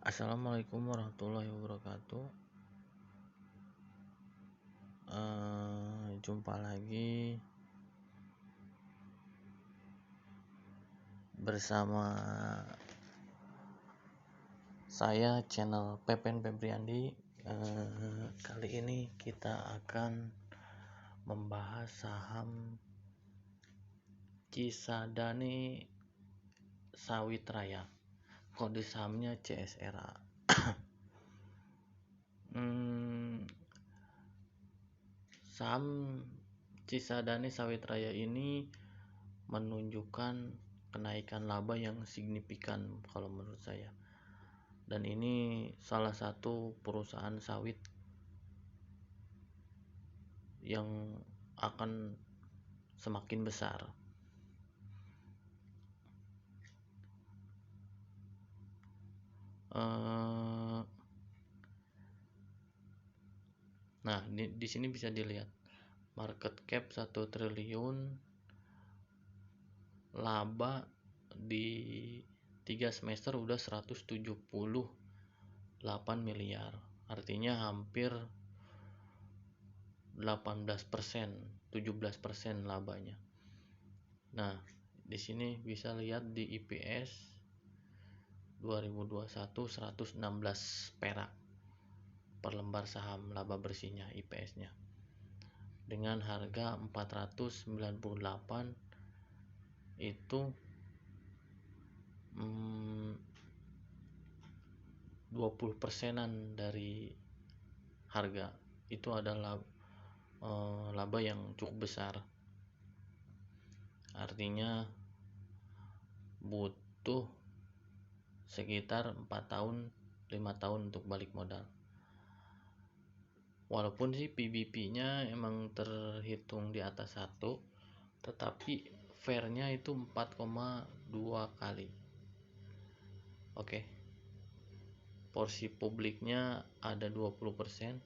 Assalamualaikum warahmatullahi wabarakatuh. Jumpa lagi bersama saya channel Pepen Febriandi. Kali ini kita akan membahas saham Cisadane Sawit Raya. Kode sahamnya CSRA. Saham Cisadane Sawit Raya ini menunjukkan kenaikan laba yang signifikan kalau menurut saya. Dan ini salah satu perusahaan sawit yang akan semakin besar. Nah, di sini bisa dilihat market cap 1 triliun, laba di 3 semester udah 178 miliar. Artinya hampir 18%, 17% labanya. Nah, di sini bisa lihat di IPS 2021 116 perak per lembar saham laba bersihnya IPS-nya. Dengan harga 498 itu 20%-an dari harga. Itu adalah laba yang cukup besar. Artinya butuh sekitar 4 tahun 5 tahun untuk balik modal. Walaupun sih PBP-nya emang terhitung di atas 1, tetapi fair-nya itu 4,2 kali. Oke. Porsi publiknya ada 20%.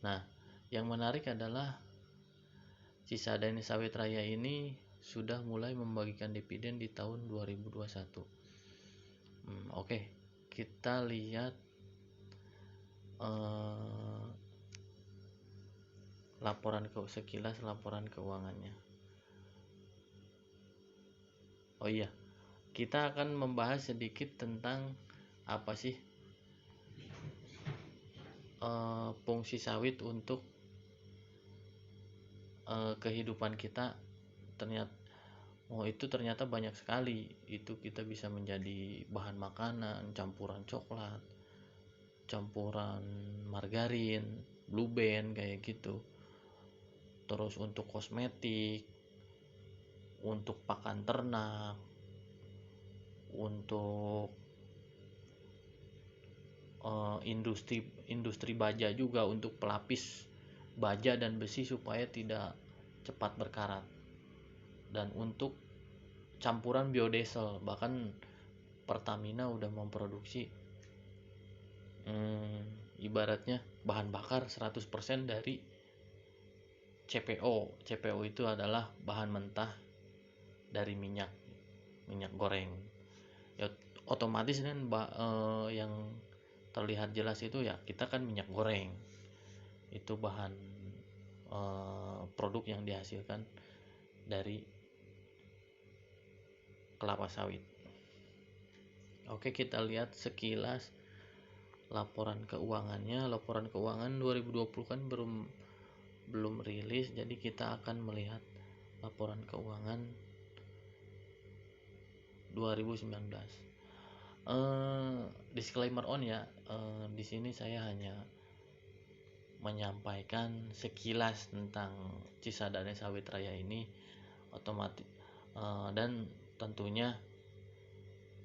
Nah, yang menarik adalah Cisadane Sawit Raya ini sudah mulai membagikan dividen di tahun 2021. Oke. Kita lihat sekilas laporan keuangannya. Oh iya, kita akan membahas sedikit tentang apa sih fungsi sawit untuk kehidupan kita. Ternyata banyak sekali. Itu kita bisa menjadi bahan makanan, campuran coklat, campuran margarin, blue band kayak gitu. Terus untuk kosmetik, untuk pakan ternak, untuk industri baja juga, untuk pelapis baja dan besi supaya tidak cepat berkarat, dan untuk campuran biodiesel. Bahkan Pertamina udah memproduksi ibaratnya bahan bakar 100% dari CPO. CPO itu adalah bahan mentah dari minyak goreng. Ya, otomatis kan yang terlihat jelas itu ya kita kan minyak goreng. Itu bahan produk yang dihasilkan dari kelapa sawit. Oke, kita lihat sekilas laporan keuangannya. Laporan keuangan 2020 kan belum rilis, jadi kita akan melihat laporan keuangan 2019. Disclaimer on ya, di sini saya hanya menyampaikan sekilas tentang Cisadane Sawit Raya ini, otomatis dan tentunya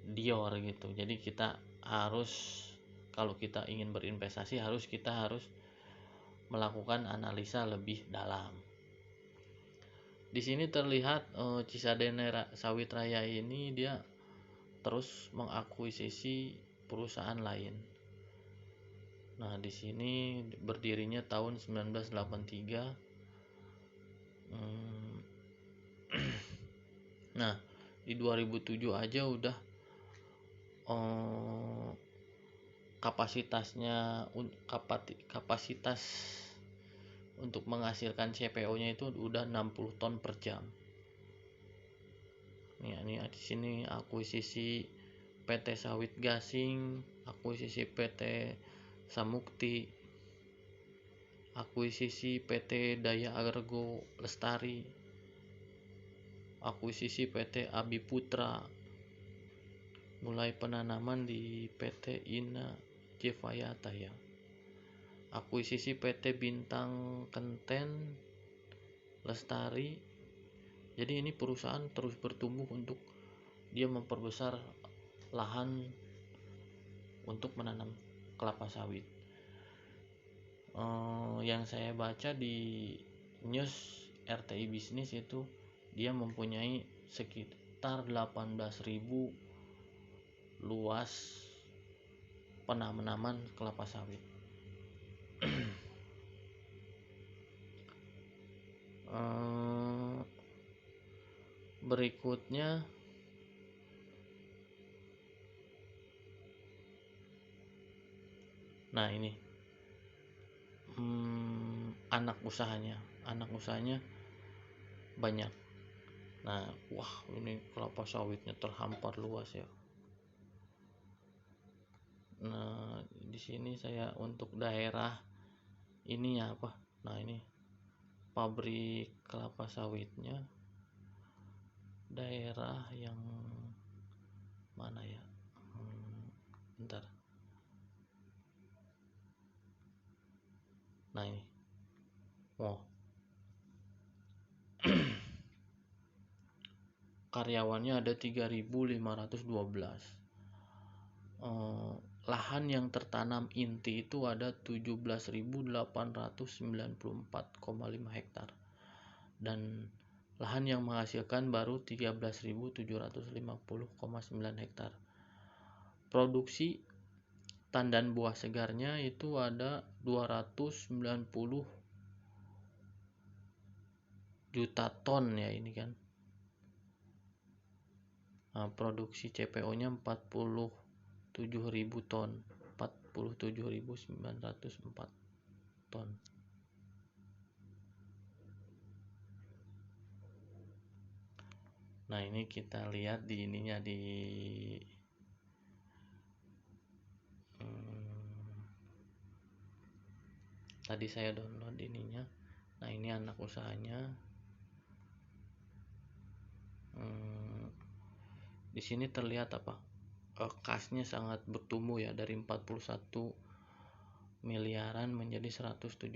Dior gitu. Jadi kita harus, kalau kita ingin berinvestasi kita harus melakukan analisa lebih dalam. Di sini terlihat Cisadane Sawit Raya ini dia terus mengakuisisi perusahaan lain. Nah, di sini berdirinya tahun 1983. Nah, di 2007 aja udah kapasitas untuk menghasilkan CPO-nya itu udah 60 ton per jam. Ini di sini akuisisi PT Sawit Gasing, akuisisi PT Samukti, akuisisi PT Daya Argo Lestari, akuisisi PT Abi Putra, mulai penanaman di PT Ina Jevayata ya, akuisisi PT Bintang Kenten Lestari. Jadi ini perusahaan terus bertumbuh untuk dia memperbesar lahan untuk menanam kelapa sawit. Yang saya baca di news RTI Bisnis itu dia mempunyai sekitar 18.000 luas penanaman kelapa sawit. Berikutnya nah ini anak usahanya banyak. Nah, wah ini kelapa sawitnya terhampar luas ya. Nah, di sini saya untuk daerah ini apa? Nah, ini pabrik kelapa sawitnya daerah yang mana ya? Bentar. Nah, ini. Wow. Karyawannya ada 3.512. Lahan yang tertanam inti itu ada 17.894,5 hektar dan lahan yang menghasilkan baru 13.750,9 hektar. Produksi tandan buah segarnya itu ada 290 juta ton ya ini kan. Nah, produksi CPO-nya 47.000 ton, 47.904 ton. Nah, ini kita lihat di ininya di tadi saya download ininya. Nah, ini anak usahanya. Di sini terlihat apa? Kasnya sangat bertumbuh ya dari 41 miliaran menjadi 174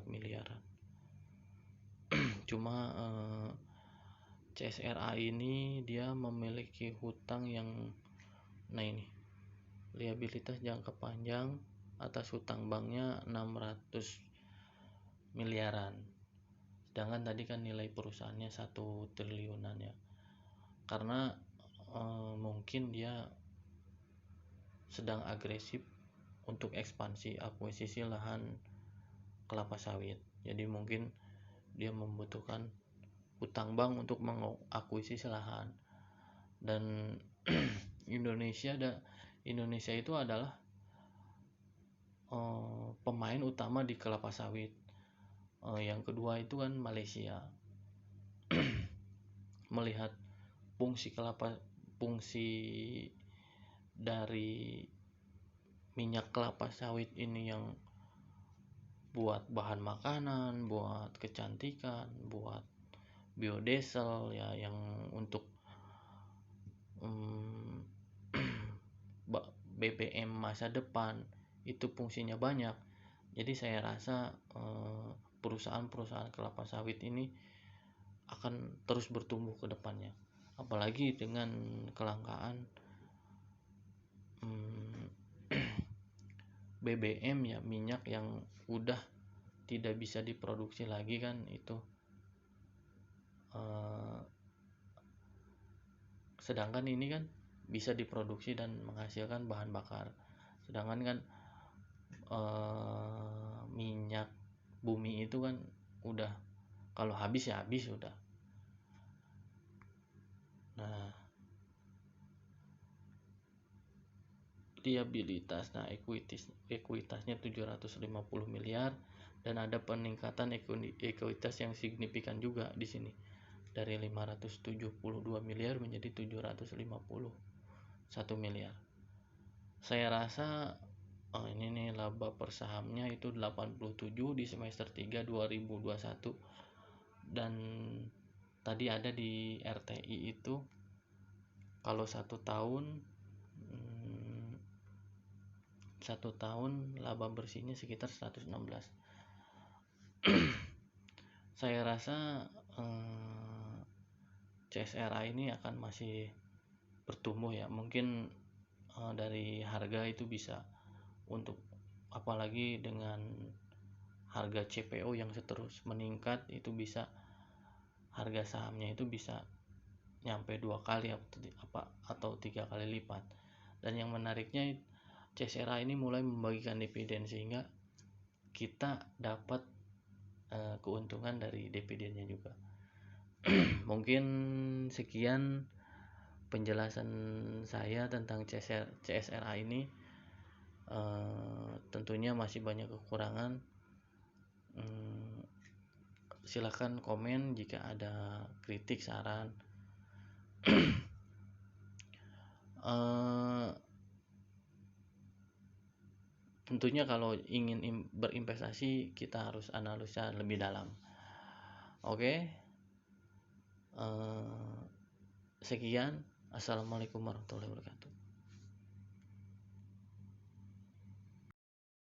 miliaran. Cuma CSRA ini dia memiliki hutang yang ini liabilitas jangka panjang atas hutang banknya 600 miliaran. Sedangkan tadi kan nilai perusahaannya 1 triliunan ya. Karena mungkin dia sedang agresif untuk ekspansi akuisisi lahan kelapa sawit. Jadi mungkin dia membutuhkan hutang bank untuk mengakuisisi lahan. Dan Indonesia itu adalah pemain utama di kelapa sawit. Yang kedua itu kan Malaysia. Melihat fungsi dari minyak kelapa sawit ini yang buat bahan makanan, buat kecantikan, buat biodiesel ya, yang untuk BBM masa depan itu fungsinya banyak. Jadi saya rasa perusahaan-perusahaan kelapa sawit ini akan terus bertumbuh ke depannya. Apalagi dengan kelangkaan BBM ya, minyak yang udah tidak bisa diproduksi lagi kan itu. Sedangkan ini kan bisa diproduksi dan menghasilkan bahan bakar. Sedangkan kan minyak bumi itu kan udah kalau habis ya habis udah. Nah, liabilitas. Nah, ekuitasnya 750 miliar dan ada peningkatan ekuitas yang signifikan juga di sini dari 572 miliar menjadi 751 miliar. Saya rasa ini nih laba per sahamnya itu 87 di semester 3 2021 dan tadi ada di RTI itu kalau satu tahun laba bersihnya sekitar 116. Saya rasa CSRA ini akan masih bertumbuh ya, mungkin dari harga itu bisa untuk apalagi dengan harga CPO yang terus meningkat itu bisa harga sahamnya itu bisa nyampe 2 kali atau 3 kali lipat. Dan yang menariknya CSRA ini mulai membagikan dividen sehingga kita dapat keuntungan dari dividennya juga. Mungkin sekian penjelasan saya tentang CSRA ini. Tentunya masih banyak kekurangan. Silakan komen jika ada kritik, saran. Tentunya kalau ingin berinvestasi kita harus analisa lebih dalam. Oke. Sekian. Assalamualaikum warahmatullahi wabarakatuh.